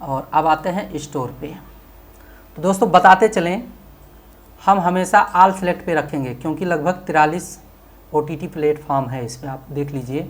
और अब आते हैं स्टोर पे। तो दोस्तों बताते चलें, हम हमेशा ऑल सेलेक्ट पे रखेंगे क्योंकि लगभग 43 OTT प्लेटफॉर्म है। इस पर आप देख लीजिए,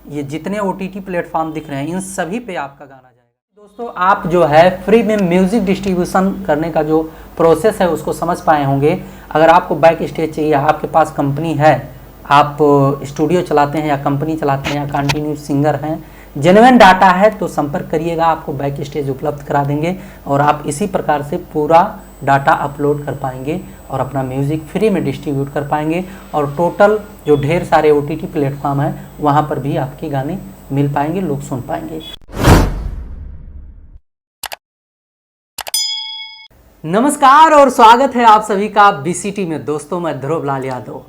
ये जितने OTT प्लेटफॉर्म दिख रहे हैं इन सभी पे आपका गाना जाएगा। दोस्तों आप जो है फ्री में म्यूज़िक डिस्ट्रीब्यूशन करने का जो प्रोसेस है उसको समझ पाए होंगे। अगर आपको बैक स्टेज चाहिए, आपके पास कंपनी है, आप स्टूडियो चलाते हैं या कंपनी चलाते हैं या कंटिन्यूस सिंगर हैं, जेन्युइन डाटा है तो संपर्क करिएगा, आपको बैक स्टेज उपलब्ध करा देंगे और आप इसी प्रकार से पूरा डाटा अपलोड कर पाएंगे और अपना म्यूज़िक फ्री में डिस्ट्रीब्यूट कर पाएंगे। और टोटल जो ढेर सारे OTT प्लेटफॉर्म हैं वहाँ पर भी आपके गाने मिल पाएंगे, लोग सुन पाएंगे। नमस्कार और स्वागत है आप सभी का BCT में। दोस्तों मैं ध्रुव लाल यादव।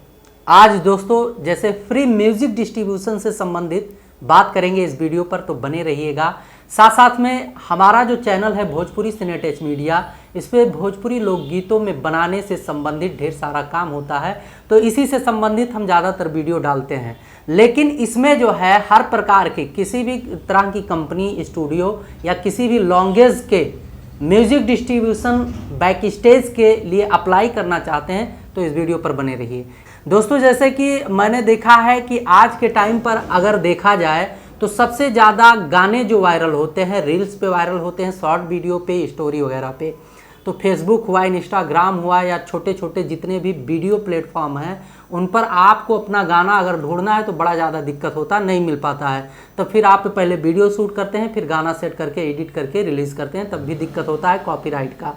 आज दोस्तों जैसे फ्री म्यूज़िक डिस्ट्रीब्यूशन से संबंधित बात करेंगे इस वीडियो पर, तो बने रहिएगा। साथ साथ में हमारा जो चैनल है भोजपुरी सिनेटेच मीडिया, इस पर भोजपुरी लोकगीतों में बनाने से संबंधित ढेर सारा काम होता है, तो इसी से संबंधित हम ज़्यादातर वीडियो डालते हैं। लेकिन इसमें जो है हर प्रकार के किसी भी तरह की कंपनी, स्टूडियो या किसी भी लॉन्गेज के म्यूज़िक डिस्ट्रीब्यूशन बैक स्टेज के लिए अप्लाई करना चाहते हैं तो इस वीडियो पर बने रहिए। दोस्तों जैसे कि मैंने देखा है कि आज के टाइम पर अगर देखा जाए तो सबसे ज़्यादा गाने जो वायरल होते हैं रील्स पे वायरल होते हैं, शॉर्ट वीडियो पे, स्टोरी वगैरह पे। तो फेसबुक हुआ, इंस्टाग्राम हुआ या छोटे छोटे जितने भी वीडियो प्लेटफॉर्म हैं उन पर आपको अपना गाना अगर ढूंढना है तो बड़ा ज़्यादा दिक्कत होता है, नहीं मिल पाता है। तो फिर आप पहले वीडियो शूट करते हैं, फिर गाना सेट करके एडिट करके रिलीज़ करते हैं, तब भी दिक्कत होता है कॉपीराइट का।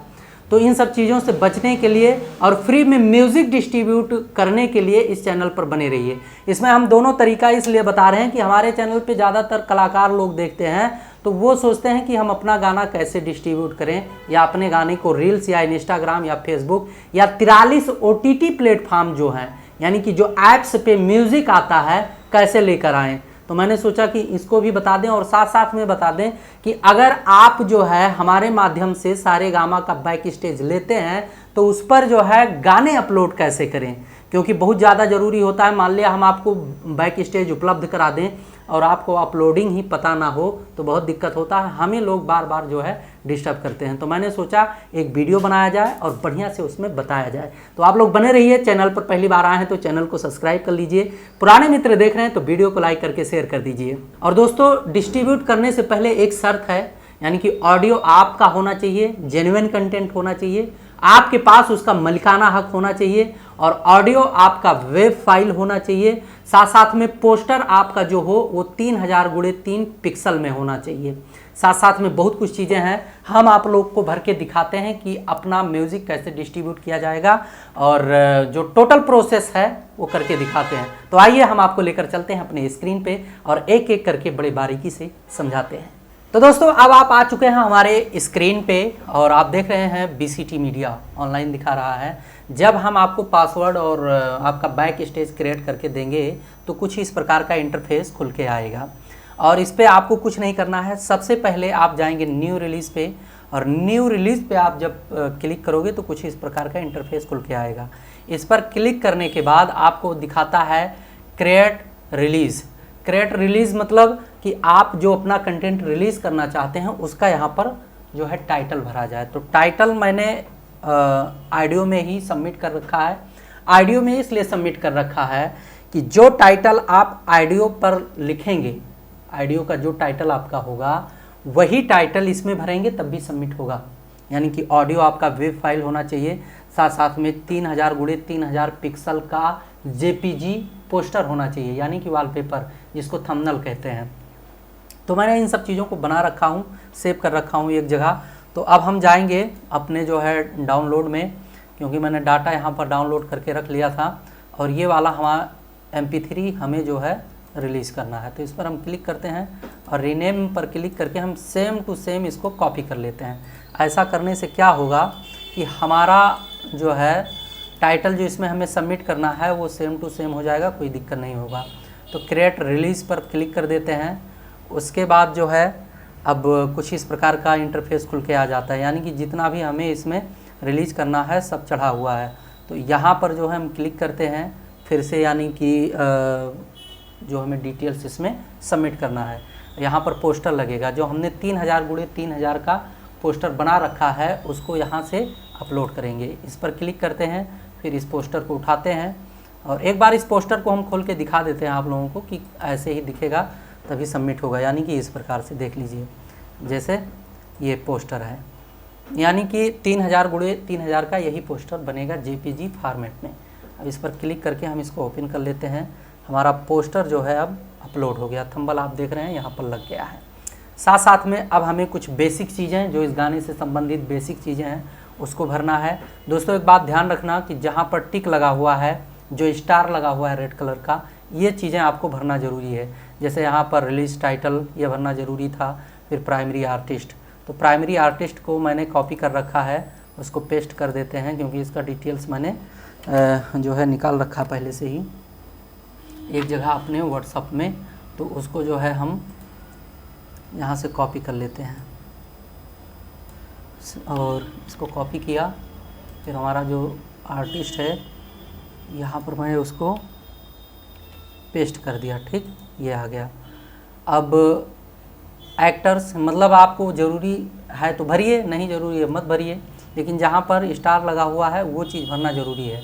तो इन सब चीज़ों से बचने के लिए और फ्री में म्यूज़िक डिस्ट्रीब्यूट करने के लिए इस चैनल पर बने रहिए। इसमें हम दोनों तरीका इसलिए बता रहे हैं कि हमारे चैनल पे ज़्यादातर कलाकार लोग देखते हैं, तो वो सोचते हैं कि हम अपना गाना कैसे डिस्ट्रीब्यूट करें या अपने गाने को रील्स या इंस्टाग्राम या फेसबुक या 43 OTT प्लेटफॉर्म जो हैं, यानी कि जो ऐप्स पे म्यूज़िक आता है, कैसे लेकर आएँ। तो मैंने सोचा कि इसको भी बता दें और साथ साथ में बता दें कि अगर आप जो है हमारे माध्यम से सारेगामा का बैक स्टेज लेते हैं तो उस पर जो है गाने अपलोड कैसे करें, क्योंकि बहुत ज़्यादा ज़रूरी होता है। मान लिया हम आपको बैक स्टेज उपलब्ध करा दें और आपको अपलोडिंग ही पता ना हो तो बहुत दिक्कत होता है, हमें लोग बार बार जो है डिस्टर्ब करते हैं। तो मैंने सोचा एक वीडियो बनाया जाए और बढ़िया से उसमें बताया जाए। तो आप लोग बने रहिए। चैनल पर पहली बार आए हैं तो चैनल को सब्सक्राइब कर लीजिए, पुराने मित्र देख रहे हैं तो वीडियो को लाइक करके शेयर कर दीजिए। और दोस्तों डिस्ट्रीब्यूट करने से पहले एक शर्त है, यानी कि ऑडियो आपका होना चाहिए, जेन्युइन कंटेंट होना चाहिए, आपके पास उसका मलिकाना हक होना चाहिए और ऑडियो आपका वेब फाइल होना चाहिए। साथ साथ में पोस्टर आपका जो हो वो 3000x3 पिक्सल में होना चाहिए। साथ साथ में बहुत कुछ चीज़ें हैं, हम आप लोग को भर के दिखाते हैं कि अपना म्यूज़िक कैसे डिस्ट्रीब्यूट किया जाएगा और जो टोटल प्रोसेस है वो करके दिखाते हैं। तो आइए हम आपको लेकर चलते हैं अपने स्क्रीन पे और एक एक करके बड़े बारीकी से समझाते हैं। तो दोस्तों अब आप आ चुके हैं हमारे स्क्रीन पे और आप देख रहे हैं BCT मीडिया ऑनलाइन दिखा रहा है। जब हम आपको पासवर्ड और आपका बैक स्टेज क्रिएट करके देंगे तो कुछ इस प्रकार का इंटरफेस खुल के आएगा और इस पर आपको कुछ नहीं करना है। सबसे पहले आप जाएंगे न्यू रिलीज़ पे और न्यू रिलीज़ पे आप जब क्लिक करोगे तो कुछ इस प्रकार का इंटरफेस खुल के आएगा। इस पर क्लिक करने के बाद आपको दिखाता है क्रिएट रिलीज़। क्रिएट रिलीज़ मतलब कि आप जो अपना कंटेंट रिलीज़ करना चाहते हैं उसका यहाँ पर जो है टाइटल भरा जाए। तो टाइटल मैंने ऑडियो में ही सबमिट कर रखा है। ऑडियो में इसलिए सबमिट कर रखा है कि जो टाइटल आप ऑडियो पर लिखेंगे, ऑडियो का जो टाइटल आपका होगा वही टाइटल इसमें भरेंगे तब भी सबमिट होगा। यानी कि ऑडियो आपका वेब फाइल होना चाहिए, साथ साथ में 3000x3000 पिक्सल का JPG पोस्टर होना चाहिए, यानी कि वॉलपेपर जिसको थंबनेल कहते हैं। तो मैंने इन सब चीज़ों को बना रखा हूँ, सेव कर रखा हूँ एक जगह। तो अब हम जाएंगे अपने जो है डाउनलोड में, क्योंकि मैंने डाटा यहाँ पर डाउनलोड करके रख लिया था और ये वाला हमारा MP3 हमें जो है रिलीज़ करना है। तो इस पर हम क्लिक करते हैं और रीनेम पर क्लिक करके हम सेम टू सेम इसको कॉपी कर लेते हैं। ऐसा करने से क्या होगा कि हमारा जो है टाइटल जो इसमें हमें सबमिट करना है वो सेम टू सेम हो जाएगा, कोई दिक्कत नहीं होगा। तो क्रिएट रिलीज़ पर क्लिक कर देते हैं। उसके बाद जो है अब कुछ इस प्रकार का इंटरफेस खुल के आ जाता है, यानी कि जितना भी हमें इसमें रिलीज़ करना है सब चढ़ा हुआ है। तो यहाँ पर जो है हम क्लिक करते हैं फिर से, यानी कि जो हमें डिटेल्स इसमें सबमिट करना है। यहाँ पर पोस्टर लगेगा। जो हमने 3000 गुणे 3000 का पोस्टर बना रखा है उसको यहाँ से अपलोड करेंगे। इस पर क्लिक करते हैं, फिर इस पोस्टर को उठाते हैं और एक बार इस पोस्टर को हम खोल के दिखा देते हैं आप लोगों को कि ऐसे ही दिखेगा तभी सबमिट होगा। यानी कि इस प्रकार से देख लीजिए, जैसे ये पोस्टर है, यानी कि 3000 गुणे 3000 का यही पोस्टर बनेगा JPG फॉर्मेट में। अब इस पर क्लिक करके हम इसको ओपन कर लेते हैं। हमारा पोस्टर जो है अब अपलोड हो गया। थंबनेल आप देख रहे हैं यहाँ पर लग गया है। साथ साथ में अब हमें कुछ बेसिक चीज़ें जो इस गाने से संबंधित बेसिक चीज़ें हैं उसको भरना है। दोस्तों एक बात ध्यान रखना कि जहाँ पर टिक लगा हुआ है, जो स्टार लगा हुआ है रेड कलर का, ये चीज़ें आपको भरना ज़रूरी है। जैसे यहाँ पर रिलीज टाइटल ये भरना ज़रूरी था, फिर प्राइमरी आर्टिस्ट। तो प्राइमरी आर्टिस्ट को मैंने कॉपी कर रखा है, उसको पेस्ट कर देते हैं क्योंकि इसका डिटेल्स मैंने जो है निकाल रखा पहले से ही एक जगह अपने व्हाट्सएप में। तो उसको जो है हम यहाँ से कॉपी कर लेते हैं और इसको कॉपी किया। फिर हमारा जो आर्टिस्ट है यहाँ पर मैंने उसको पेस्ट कर दिया। ठीक, ये आ गया। अब एक्टर्स मतलब आपको ज़रूरी है तो भरिए, नहीं ज़रूरी है मत भरिए, लेकिन जहाँ पर स्टार लगा हुआ है वो चीज़ भरना ज़रूरी है।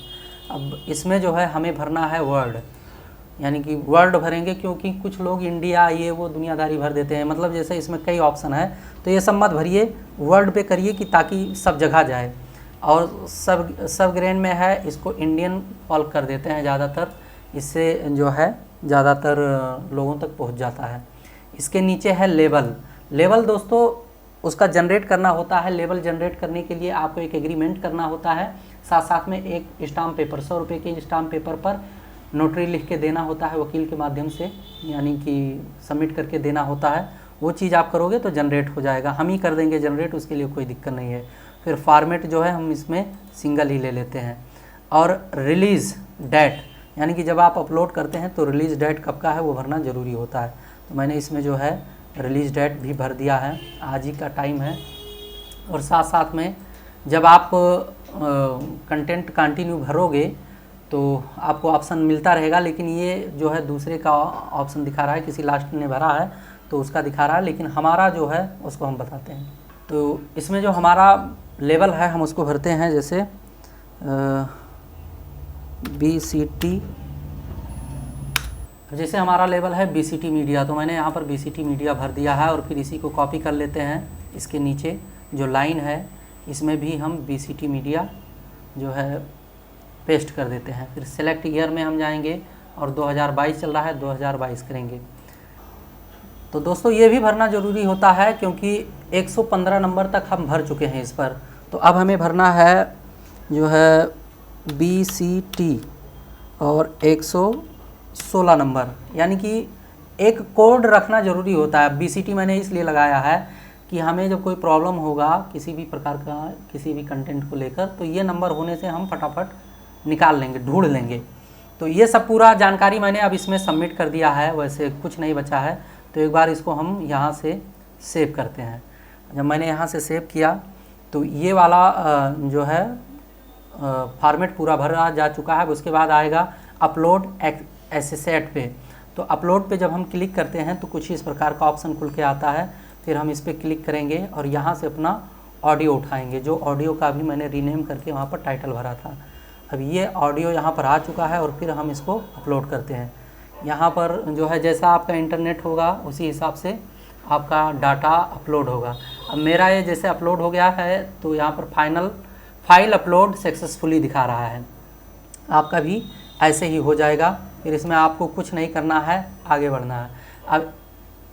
अब इसमें जो है हमें भरना है वर्ल्ड, यानी कि वर्ल्ड भरेंगे क्योंकि कुछ लोग इंडिया ये वो दुनियादारी भर देते हैं। मतलब जैसे इसमें कई ऑप्शन है तो ये सब मत भरिए, वर्ल्ड पे करिए कि ताकि सब जगह जाए। और सब ग्रेन में है, इसको इंडियन कॉल कर देते हैं ज़्यादातर, इससे जो है ज़्यादातर लोगों तक पहुंच जाता है। इसके नीचे है लेबल। लेबल दोस्तों उसका जनरेट करना होता है। लेबल जनरेट करने के लिए आपको एक एग्रीमेंट करना होता है, साथ साथ में एक स्टाम्प पेपर 100 रुपये के स्टाम्प पेपर पर नोटरी लिख के देना होता है वकील के माध्यम से, यानी कि सबमिट करके देना होता है। वो चीज़ आप करोगे तो जनरेट हो जाएगा, हम ही कर देंगे जनरेट, उसके लिए कोई दिक्कत नहीं है। फिर फॉर्मेट जो है हम इसमें सिंगल ही ले लेते हैं। और रिलीज़ डेट, यानी कि जब आप अपलोड करते हैं तो रिलीज़ डेट कब का है वो भरना ज़रूरी होता है। तो मैंने इसमें जो है रिलीज़ डेट भी भर दिया है, आज ही का टाइम है। और साथ साथ में जब आप कंटेंट कंटिन्यू भरोगे तो आपको ऑप्शन मिलता रहेगा, लेकिन ये जो है दूसरे का ऑप्शन दिखा रहा है, किसी लास्ट ने भरा है तो उसका दिखा रहा है, लेकिन हमारा जो है उसको हम बताते हैं। तो इसमें जो हमारा लेवल है हम उसको भरते हैं, जैसे BCT। जैसे हमारा लेवल है BCT मीडिया, तो मैंने यहाँ पर BCT मीडिया भर दिया है। और फिर इसी को कॉपी कर लेते हैं, इसके नीचे जो लाइन है इसमें भी हम BCT मीडिया जो है पेस्ट कर देते हैं। फिर सेलेक्ट ईयर में हम जाएंगे और 2022 चल रहा है, 2022 करेंगे। तो दोस्तों ये भी भरना ज़रूरी होता है क्योंकि 115 नंबर तक हम भर चुके हैं इस पर। तो अब हमें भरना है जो है BCT और 116 नंबर, यानी कि एक कोड रखना ज़रूरी होता है। BCT मैंने इसलिए लगाया है कि हमें जब कोई प्रॉब्लम होगा किसी भी प्रकार का किसी भी कंटेंट को लेकर, तो ये नंबर होने से हम फटाफट निकाल लेंगे, ढूंढ लेंगे। तो ये सब पूरा जानकारी मैंने अब इसमें सबमिट कर दिया है, वैसे कुछ नहीं बचा है। तो एक बार इसको हम यहाँ से सेव करते हैं। जब मैंने यहाँ से सेव किया तो ये वाला जो है फॉर्मेट पूरा भरा जा चुका है। उसके बाद आएगा अपलोड एसेट पे। तो अपलोड पे जब हम क्लिक करते हैं तो कुछ इस प्रकार का ऑप्शन खुल के आता है। फिर हम इस पर क्लिक करेंगे और यहाँ से अपना ऑडियो उठाएंगे, जो ऑडियो का भी मैंने रीनेम करके वहाँ पर टाइटल भरा था। अब ये ऑडियो यहाँ पर आ चुका है और फिर हम इसको अपलोड करते हैं। यहाँ पर जो है जैसा आपका इंटरनेट होगा उसी हिसाब से आपका डाटा अपलोड होगा। अब मेरा ये जैसे अपलोड हो गया है तो यहाँ पर फाइल अपलोड सक्सेसफुली दिखा रहा है। आपका भी ऐसे ही हो जाएगा। फिर इसमें आपको कुछ नहीं करना है, आगे बढ़ना है। अब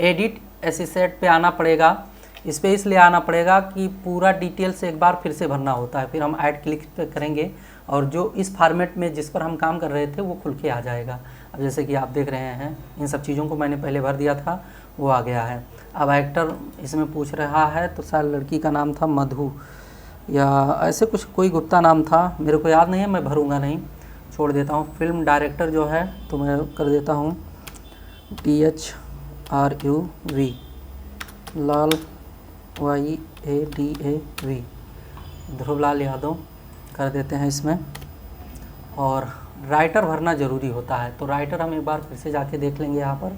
एडिट एसेट पे आना पड़ेगा। इस पर इसलिए आना पड़ेगा कि पूरा डिटेल से एक बार फिर से भरना होता है। फिर हम ऐड क्लिक पे करेंगे और जो इस फॉर्मेट में जिस पर हम काम कर रहे थे वो खुल के आ जाएगा। अब जैसे कि आप देख रहे हैं इन सब चीज़ों को मैंने पहले भर दिया था, वो आ गया है। अब एक्टर इसमें पूछ रहा है तो शायद लड़की का नाम था मधु या ऐसे कुछ कोई गुप्ता नाम था, मेरे को याद नहीं है, मैं भरूंगा नहीं, छोड़ देता हूँ। फिल्म डायरेक्टर जो है तो मैं कर देता हूँ THRUV, लाल YADAV, ध्रुवलाल यादव कर देते हैं इसमें। और राइटर भरना ज़रूरी होता है। तो राइटर हम एक बार फिर से जाके देख लेंगे यहाँ पर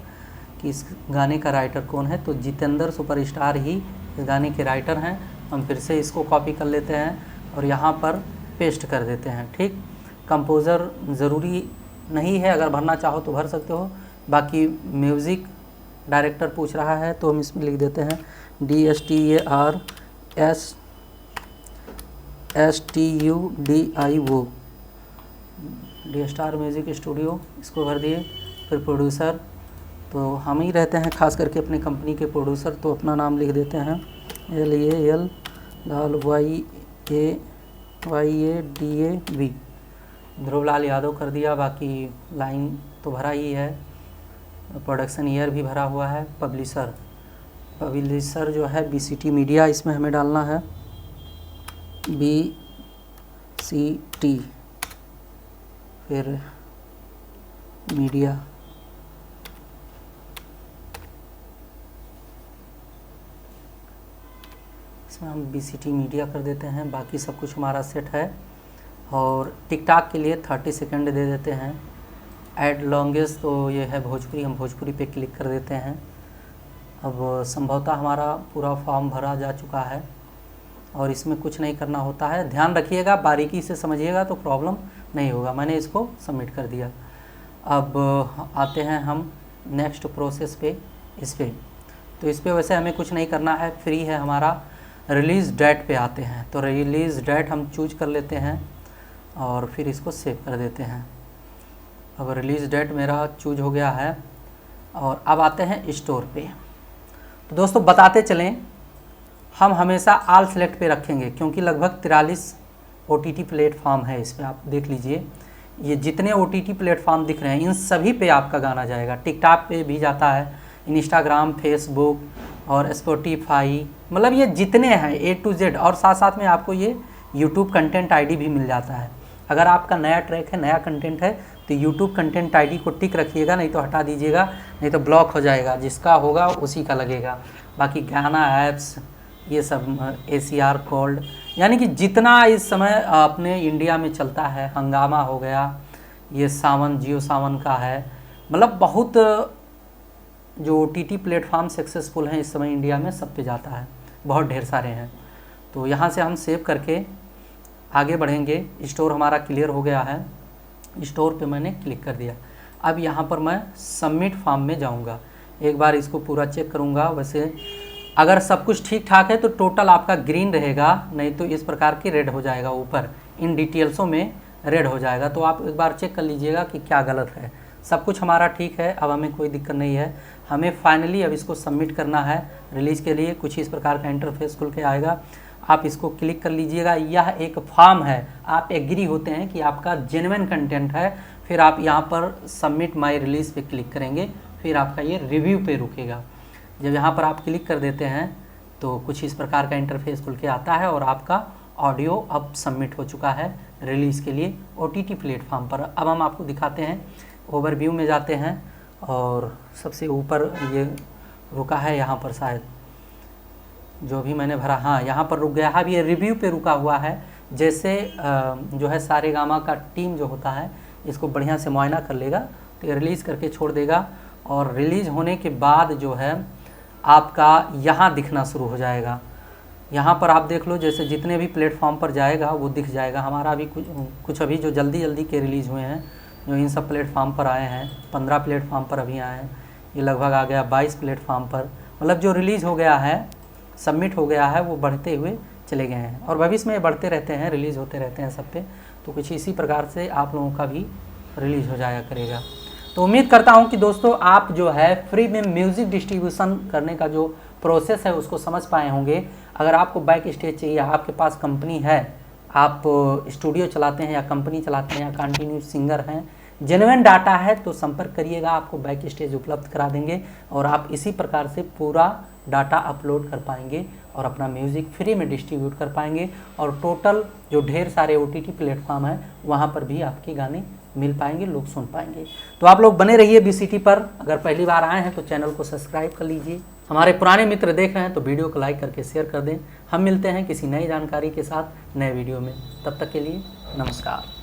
कि इस गाने का राइटर कौन है, तो जितेंद्र सुपरस्टार ही इस गाने के राइटर हैं। हम फिर से इसको कॉपी कर लेते हैं और यहाँ पर पेस्ट कर देते हैं। ठीक, कंपोज़र ज़रूरी नहीं है, अगर भरना चाहो तो भर सकते हो। बाकी म्यूज़िक डायरेक्टर पूछ रहा है तो हम इसमें लिख देते हैं DSTARSTUDIO, D star music studio, इसको भर दिए। फिर प्रोड्यूसर तो हम ही रहते हैं खास करके अपनी कंपनी के प्रोड्यूसर, तो अपना नाम लिख देते हैं LALYADAV, ध्रुवलाल यादव कर दिया। बाकी लाइन तो भरा ही है, प्रोडक्शन ईयर भी भरा हुआ है। पब्लिशर जो है BCT मीडिया, इसमें हमें डालना है BCT, फिर मीडिया, इसमें हम BCT मीडिया कर देते हैं। बाकी सब कुछ हमारा सेट है। और टिकटॉक के लिए 30 सेकंड दे देते हैं। ऐड लॉन्गेस्ट तो ये है भोजपुरी, हम भोजपुरी पे क्लिक कर देते हैं। अब संभवतः हमारा पूरा फॉर्म भरा जा चुका है और इसमें कुछ नहीं करना होता है। ध्यान रखिएगा, बारीकी से समझिएगा तो प्रॉब्लम नहीं होगा। मैंने इसको सबमिट कर दिया। अब आते हैं हम नेक्स्ट प्रोसेस पे, इस पे। तो इस पे वैसे हमें कुछ नहीं करना है, फ्री है हमारा। रिलीज़ डेट पे आते हैं, तो रिलीज़ डेट हम चूज कर लेते हैं और फिर इसको सेव कर देते हैं। अब रिलीज़ डेट मेरा चूज हो गया है और अब आते हैं स्टोर पे। तो दोस्तों बताते चलें, हम हमेशा ऑल सेलेक्ट पे रखेंगे क्योंकि लगभग 43 OTT प्लेटफॉर्म है। इस पर आप देख लीजिए, ये जितने OTT प्लेटफॉर्म दिख रहे हैं इन सभी पे आपका गाना जाएगा। टिकटॉक पे भी जाता है, इंस्टाग्राम, फेसबुक और स्पॉटिफाई, मतलब ये जितने हैं A to Z। और साथ साथ में आपको ये यूट्यूब कंटेंट ID भी मिल जाता है। अगर आपका नया ट्रैक है, नया कंटेंट है, तो यूट्यूब कंटेंट ID को टिक रखिएगा, नहीं तो हटा दीजिएगा, नहीं तो ब्लॉक हो जाएगा। जिसका होगा उसी का लगेगा। बाकी गाना ऐप्स, ये सब ACR कोल्ड, यानी कि जितना इस समय अपने इंडिया में चलता है, हंगामा हो गया, ये सावन, जियो सावन का है, मतलब बहुत जो OTT प्लेटफॉर्म सक्सेसफुल हैं इस समय इंडिया में, सब पे जाता है, बहुत ढेर सारे हैं। तो यहाँ से हम सेव करके आगे बढ़ेंगे। स्टोर हमारा क्लियर हो गया है, स्टोर पे मैंने क्लिक कर दिया। अब यहाँ पर मैं सबमिट फॉर्म में जाऊँगा, एक बार इसको पूरा चेक करूँगा। वैसे अगर सब कुछ ठीक ठाक है तो टोटल आपका ग्रीन रहेगा, नहीं तो इस प्रकार की रेड हो जाएगा, ऊपर इन डिटेल्सों में रेड हो जाएगा। तो आप एक बार चेक कर लीजिएगा कि क्या गलत है। सब कुछ हमारा ठीक है, अब हमें कोई दिक्कत नहीं है। हमें फाइनली अब इसको सबमिट करना है रिलीज़ के लिए। कुछ इस प्रकार का इंटरफेस खुल के आएगा, आप इसको क्लिक कर लीजिएगा। यह एक फॉर्म है, आप एग्री होते हैं कि आपका जेन्युइन कंटेंट है, फिर आप यहाँ पर सबमिट माय रिलीज़ पे क्लिक करेंगे, फिर आपका ये रिव्यू पे रुकेगा। जब यहाँ पर आप क्लिक कर देते हैं तो कुछ इस प्रकार का इंटरफेस खुल के आता है और आपका ऑडियो अब सबमिट हो चुका है रिलीज़ के लिए OTT प्लेटफॉर्म पर। अब हम आपको दिखाते हैं, ओवरव्यू में जाते हैं और सबसे ऊपर ये रुका है, यहाँ पर शायद जो भी मैंने भरा, हाँ यहाँ पर रुक गया है। अब ये रिव्यू पे रुका हुआ है। जैसे जो है सारेगामा का टीम जो होता है इसको बढ़िया से मुआयना कर लेगा तो ये रिलीज़ करके छोड़ देगा। और रिलीज़ होने के बाद जो है आपका यहाँ दिखना शुरू हो जाएगा। यहाँ पर आप देख लो, जैसे जितने भी प्लेटफॉर्म पर जाएगा वो दिख जाएगा। हमारा अभी कुछ अभी जो जल्दी के रिलीज़ हुए हैं, जो इन सब प्लेटफॉर्म पर आए हैं, 15 प्लेटफॉर्म पर अभी आए हैं, ये लगभग आ गया 22 प्लेटफॉर्म पर। मतलब जो रिलीज़ हो गया है, सबमिट हो गया है, वो बढ़ते हुए चले गए हैं और भविष्य में बढ़ते रहते हैं, रिलीज़ होते रहते हैं सब पे। तो कुछ इसी प्रकार से आप लोगों का भी रिलीज़ हो जाया करेगा। तो उम्मीद करता हूं कि दोस्तों आप जो है फ्री में म्यूज़िक डिस्ट्रीब्यूशन करने का जो प्रोसेस है उसको समझ पाए होंगे। अगर आपको बैक स्टेज चाहिए, आपके पास कंपनी है, आप स्टूडियो चलाते हैं या कंपनी चलाते हैं या कंटिन्यूस सिंगर हैं, जेन्युइन डाटा है तो संपर्क करिएगा, आपको बैक स्टेज उपलब्ध करा देंगे और आप इसी प्रकार से पूरा डाटा अपलोड कर पाएंगे और अपना म्यूज़िक फ्री में डिस्ट्रीब्यूट कर पाएंगे। और टोटल जो ढेर सारे OTT प्लेटफॉर्म हैं वहाँ पर भी आपके गाने मिल पाएंगे, लोग सुन पाएंगे। तो आप लोग बने रहिए BCT पर। अगर पहली बार आए हैं तो चैनल को सब्सक्राइब कर लीजिए। हमारे पुराने मित्र देख रहे हैं तो वीडियो को लाइक करके शेयर कर दें। हम मिलते हैं किसी नई जानकारी के साथ नए वीडियो में, तब तक के लिए नमस्कार।